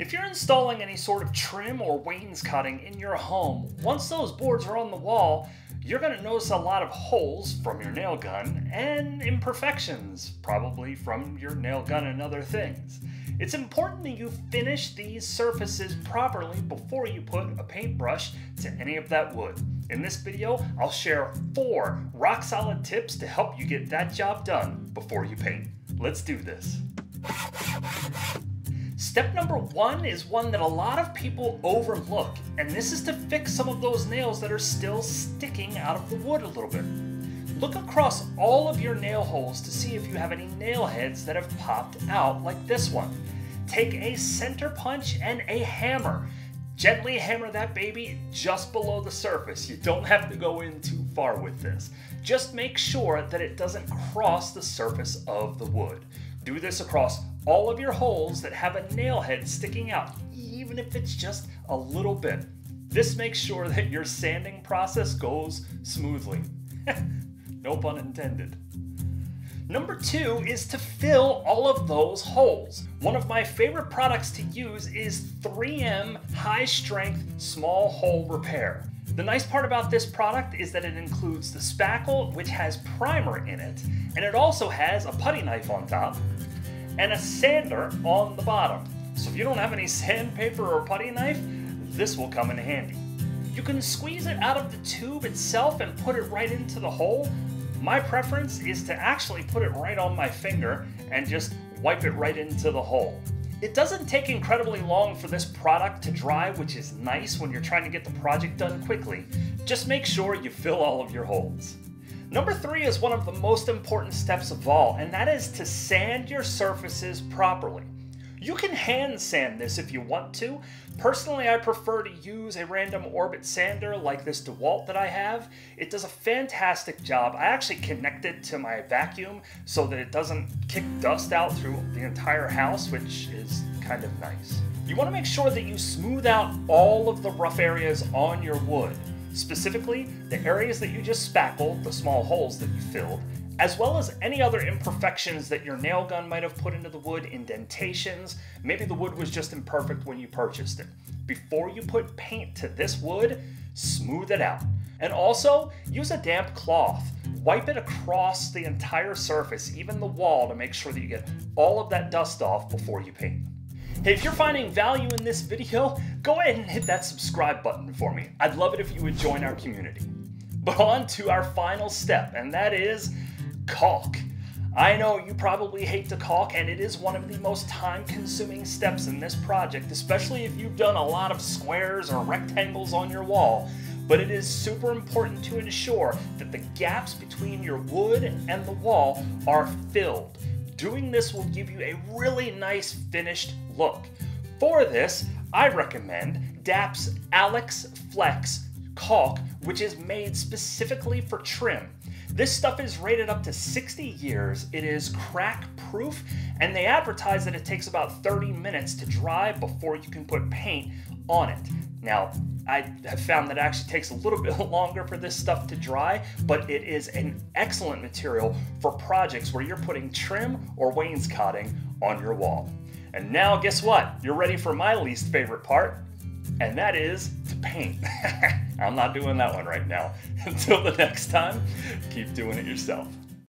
If you're installing any sort of trim or wainscoting in your home, once those boards are on the wall, you're going to notice a lot of holes from your nail gun and imperfections, probably from your nail gun and other things. It's important that you finish these surfaces properly before you put a paintbrush to any of that wood. In this video, I'll share 4 rock-solid tips to help you get that job done before you paint. Let's do this. Step number 1 is one that a lot of people overlook, and this is to fix some of those nails that are still sticking out of the wood a little bit. Look across all of your nail holes to see if you have any nail heads that have popped out like this one. Take a center punch and a hammer. Gently hammer that baby just below the surface. You don't have to go in too far with this. Just make sure that it doesn't cross the surface of the wood. Do this across all of your holes that have a nail head sticking out, even if it's just a little bit. This makes sure that your sanding process goes smoothly. No pun intended. Number 2 is to fill all of those holes. One of my favorite products to use is 3M High Strength Small Hole Repair. The nice part about this product is that it includes the spackle, which has primer in it, and it also has a putty knife on top and a sander on the bottom. So if you don't have any sandpaper or putty knife, this will come in handy. You can squeeze it out of the tube itself and put it right into the hole. My preference is to actually put it right on my finger and just wipe it right into the hole. It doesn't take incredibly long for this product to dry, which is nice when you're trying to get the project done quickly. Just make sure you fill all of your holes. Number 3 is one of the most important steps of all, and that is to sand your surfaces properly. You can hand sand this if you want to. Personally, I prefer to use a random orbit sander like this DeWalt that I have. It does a fantastic job. I actually connect it to my vacuum so that it doesn't kick dust out through the entire house, which is kind of nice. You want to make sure that you smooth out all of the rough areas on your wood. Specifically, the areas that you just spackled, the small holes that you filled, as well as any other imperfections that your nail gun might have put into the wood, indentations. Maybe the wood was just imperfect when you purchased it. Before you put paint to this wood, smooth it out. And also, use a damp cloth. Wipe it across the entire surface, even the wall, to make sure that you get all of that dust off before you paint. Hey, if you're finding value in this video, go ahead and hit that subscribe button for me. I'd love it if you would join our community. But on to our final step, and that is CAULK. I know you probably hate to caulk, and it is one of the most time-consuming steps in this project, especially if you've done a lot of squares or rectangles on your wall. But it is super important to ensure that the gaps between your wood and the wall are filled. Doing this will give you a really nice finished look. For this, I recommend DAP's Alex Flex CAULK, which is made specifically for trim. This stuff is rated up to 60 years, it is crack proof, and they advertise that it takes about 30 minutes to dry before you can put paint on it. Now, I have found that it actually takes a little bit longer for this stuff to dry, but it is an excellent material for projects where you're putting trim or wainscoting on your wall. And now guess what? You're ready for my least favorite part, and that is to paint. I'm not doing that one right now. Until the next time, keep doing it yourself.